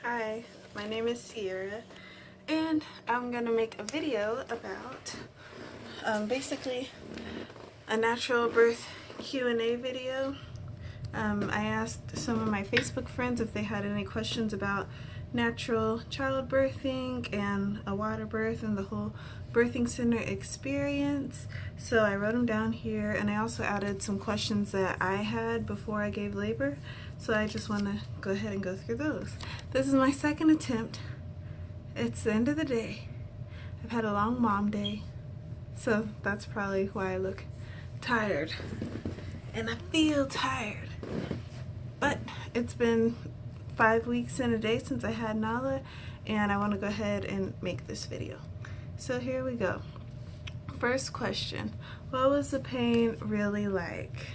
Hi, my name is Sierra, and I'm gonna make a video about basically a natural birth Q&A video. I asked some of my Facebook friends if they had any questions about natural childbirthing and a water birth and the whole birthing center experience. So I wrote them down here, and I also added some questions that I had before I gave labor. So I just want to go ahead and go through those. This is my second attempt. It's the end of the day. I've had a long mom day, so that's probably why I look tired. And I feel tired. But it's been 5 weeks and a day since I had Nala, and I want to go ahead and make this video. So here we go. First question, what was the pain really like?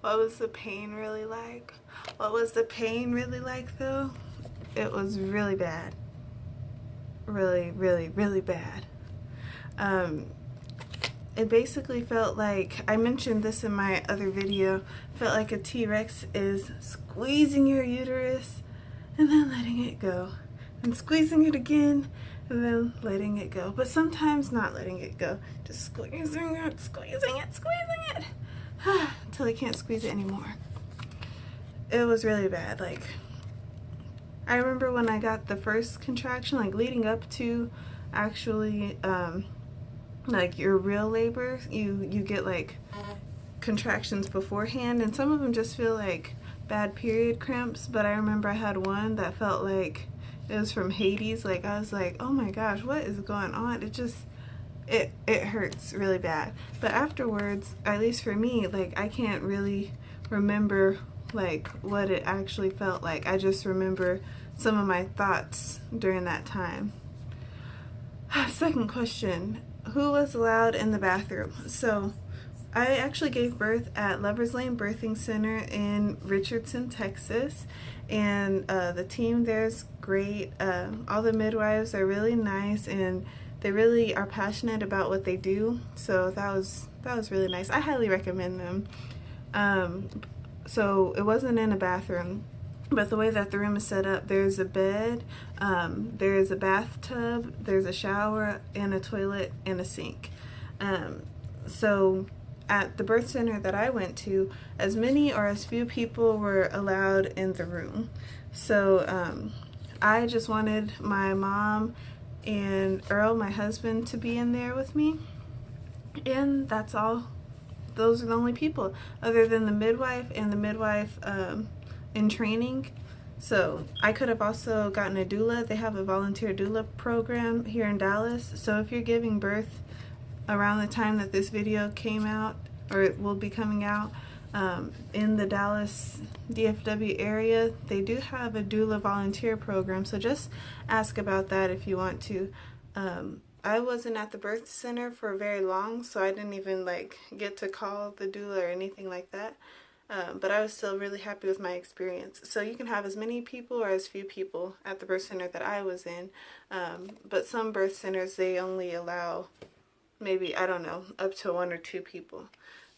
What was the pain really like? What was the pain really like though? It was really bad. Really, really, really bad. It basically felt like, I mentioned this in my other video, felt like a T-Rex is squeezing your uterus and then letting it go. And squeezing it again and then letting it go. But sometimes not letting it go. Just squeezing it, squeezing it, squeezing it. Until I can't squeeze it anymore. It was really bad. Like, I remember when I got the first contraction, like leading up to actually like your real labor, you get like contractions beforehand, and some of them just feel like bad period cramps. But I remember I had one that felt like it was from Hades. Like, I was like, oh my gosh, what is going on? It hurts really bad. But afterwards, at least for me, like, I can't really remember like what it actually felt like. I just remember some of my thoughts during that time. Second question, who was allowed in the bathroom? So I actually gave birth at Lover's Lane Birthing Center in Richardson, Texas, and the team there is great. All the midwives are really nice, and they really are passionate about what they do. So that was really nice. I highly recommend them. So it wasn't in a bathroom, but the way that the room is set up, there's a bed, there's a bathtub, there's a shower, and a toilet, and a sink. So at the birth center that I went to, as many or as few people were allowed in the room. So I just wanted my mom and Earl, my husband, to be in there with me, and that's all. Those are the only people, other than the midwife and the midwife in training. So I could have also gotten a doula. They have a volunteer doula program here in Dallas. So if you're giving birth around the time that this video came out, or it will be coming out, in the Dallas DFW area, they do have a doula volunteer program. So just ask about that if you want to. I wasn't at the birth center for very long, so I didn't even like get to call the doula or anything like that. But I was still really happy with my experience. So you can have as many people or as few people at the birth center that I was in. But some birth centers, they only allow maybe, I don't know, up to 1 or 2 people.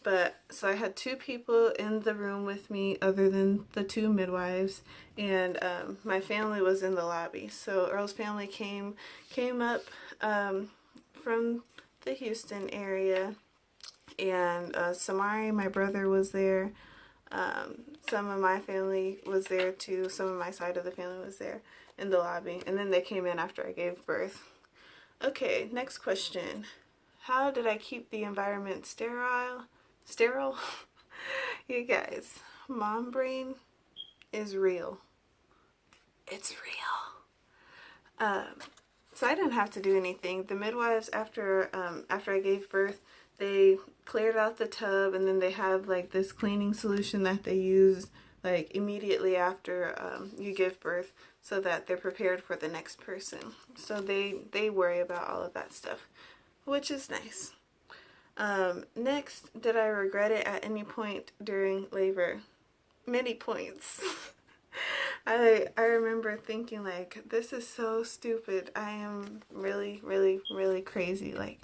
But so I had 2 people in the room with me other than the 2 midwives, and my family was in the lobby. So Earl's family came up from the Houston area, and Samari, my brother, was there. Some of my family was there too. Some of my side of the family was there in the lobby, and then they came in after I gave birth. Okay, next question. How did I keep the environment sterile? You guys, mom brain is real. It's real. So I didn't have to do anything. The midwives, after I gave birth, they cleared out the tub, and then they have like this cleaning solution that they use like immediately after you give birth, so that they're prepared for the next person. So they worry about all of that stuff, which is nice. Next, did I regret it at any point during labor? Many points. I remember thinking like, this is so stupid. I am really, really, really crazy. Like,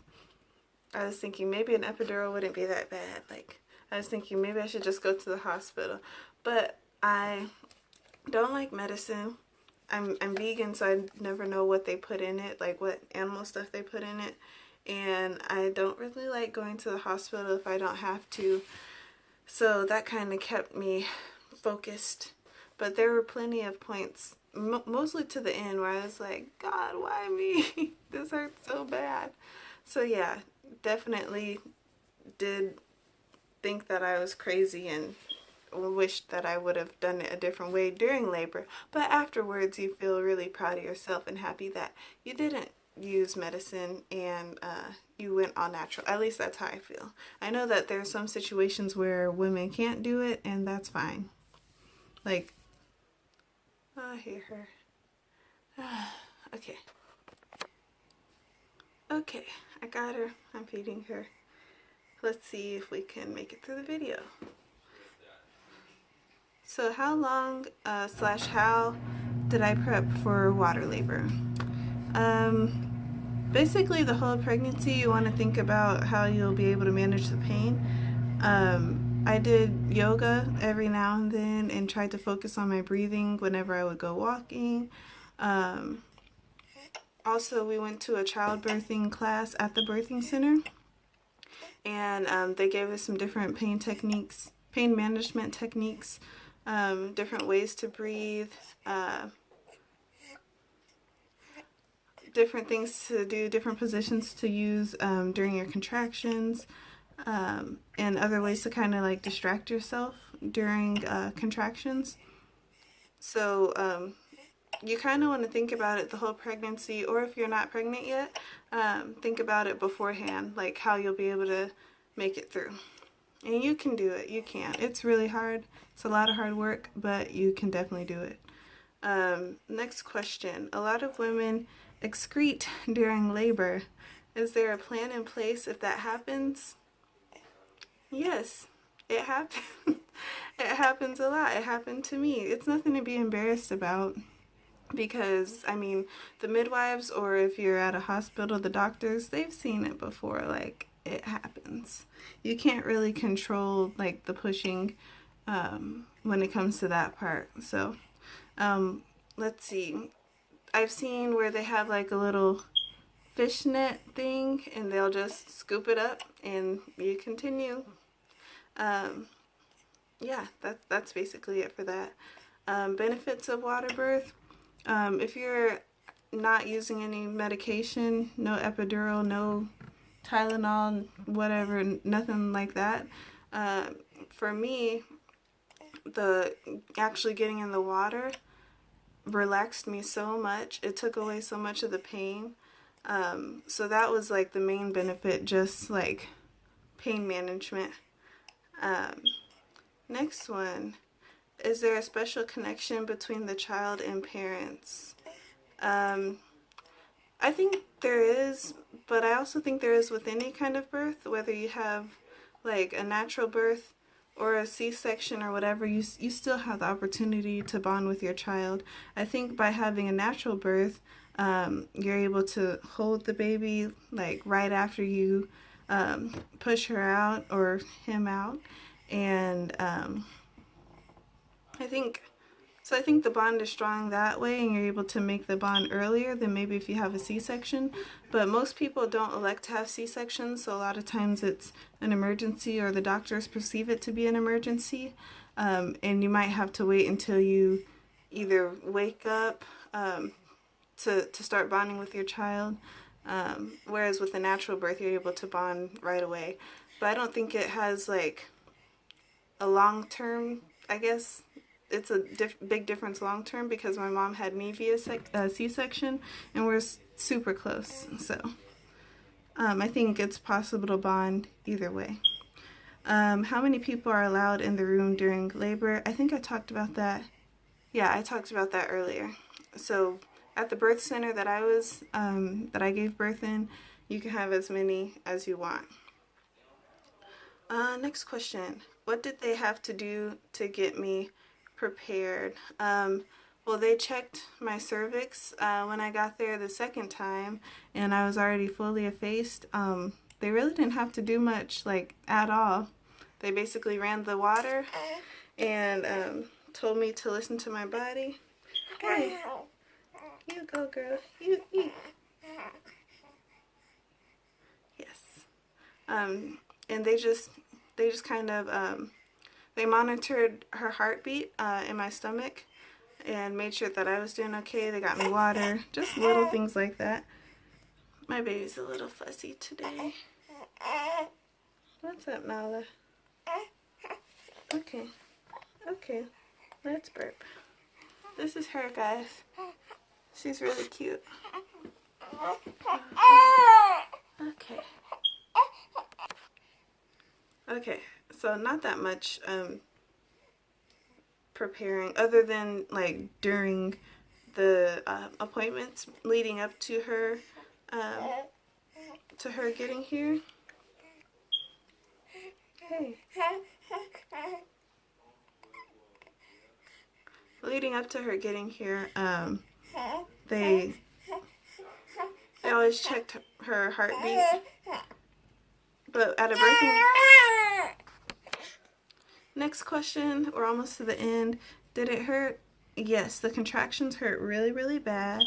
I was thinking maybe an epidural wouldn't be that bad. Like, I was thinking maybe I should just go to the hospital. But I Don't like medicine. I'm vegan, so I never know what they put in it, like what animal stuff they put in it. And I don't really like going to the hospital if I don't have to. So that kind of kept me focused. But there were plenty of points, mostly to the end, where I was like, God, why me? This hurts so bad. So yeah, definitely did think that I was crazy and wished that I would have done it a different way during labor. But afterwards, you feel really proud of yourself and happy that you didn't use medicine and you went all natural. At least that's how I feel. I know that there's some situations where women can't do it, and that's fine. Like, oh, I hear her. Okay. Okay, I got her. I'm feeding her. Let's see if we can make it through the video. So how long / how did I prep for water labor? Basically the whole pregnancy, you want to think about how you'll be able to manage the pain. I did yoga every now and then and tried to focus on my breathing whenever I would go walking. Also, we went to a childbirthing class at the birthing center, and they gave us some different pain techniques, pain management techniques, different ways to breathe, different things to do, different positions to use during your contractions, and other ways to kind of like distract yourself during contractions. So you kind of want to think about it the whole pregnancy, or if you're not pregnant yet, think about it beforehand, like how you'll be able to make it through. And you can do it. You can. It's really hard. It's a lot of hard work, but you can definitely do it. Next question. A lot of women excrete during labor. Is there a plan in place if that happens? Yes, it happens. It happens a lot. It happened to me. It's nothing to be embarrassed about, because I mean, the midwives, or if you're at a hospital, the doctors, they've seen it before. Like, it happens. You can't really control like the pushing when it comes to that part. So let's see. I've seen where they have like a little fishnet thing and they'll just scoop it up and you continue. Yeah, that's basically it for that. Benefits of water birth. If you're not using any medication, no epidural, no Tylenol, whatever, nothing like that. For me, the actually getting in the water relaxed me so much. It took away so much of the pain. So that was like the main benefit, just like pain management. Next one. Is there a special connection between the child and parents? I think there is, but I also think there is with any kind of birth, whether you have like a natural birth or a C-section or whatever, you still have the opportunity to bond with your child. I think by having a natural birth, you're able to hold the baby like right after you push her out or him out, and I think the bond is strong that way, and you're able to make the bond earlier than maybe if you have a C-section. But most people don't elect to have C-sections, so a lot of times it's an emergency, or the doctors perceive it to be an emergency, and you might have to wait until you either wake up to start bonding with your child, whereas with a natural birth you're able to bond right away. But I don't think it has like a long-term, I guess it's a big difference long term, because my mom had me via C-section and we're super close. So I think it's possible to bond either way. How many people are allowed in the room during labor? I think I talked about that. Yeah, I talked about that earlier. So at the birth center that I was, that I gave birth in, you can have as many as you want. Next question. What did they have to do to get me prepared? Well, they checked my cervix when I got there the second time, and I was already fully effaced. They really didn't have to do much, like, at all. They basically ran the water and told me to listen to my body. Hey, you go, girl. You eat. Yes. And they just kind of they monitored her heartbeat in my stomach and made sure that I was doing okay. They got me water, just little things like that. My baby's a little fussy today. What's up, Nala? Okay. Okay. Let's burp. This is her, guys. She's really cute. Okay. Okay. So not that much preparing, other than like during the appointments leading up to her getting here. Hey. Leading up to her getting here, they always checked her heartbeat, but at a birthing. Next question, we're almost to the end. Did it hurt? Yes, the contractions hurt really, really bad.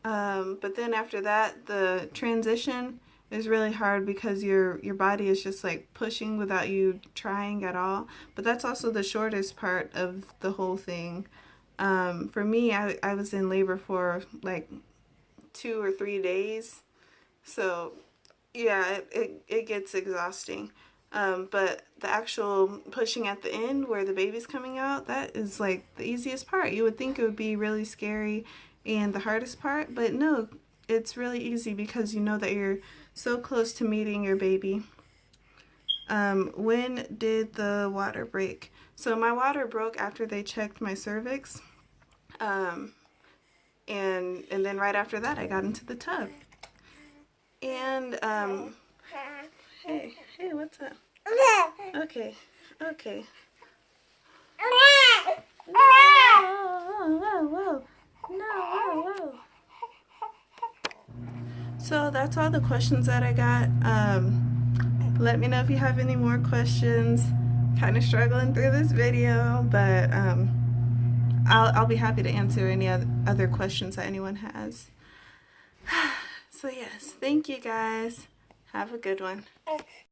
But then after that, the transition is really hard because your body is just like pushing without you trying at all. But that's also the shortest part of the whole thing. For me, I was in labor for like 2 or 3 days. So yeah, it gets exhausting. But the actual pushing at the end where the baby's coming out, that is like the easiest part. You would think it would be really scary and the hardest part, but no, it's really easy because you know that you're so close to meeting your baby. When did the water break? So my water broke after they checked my cervix. And then right after that I got into the tub. And hey, what's up? Okay. Whoa. No. So that's all the questions that I got. Let me know if you have any more questions. Kind of struggling through this video, but I'll be happy to answer any other questions that anyone has. So yes, thank you guys. Have a good one.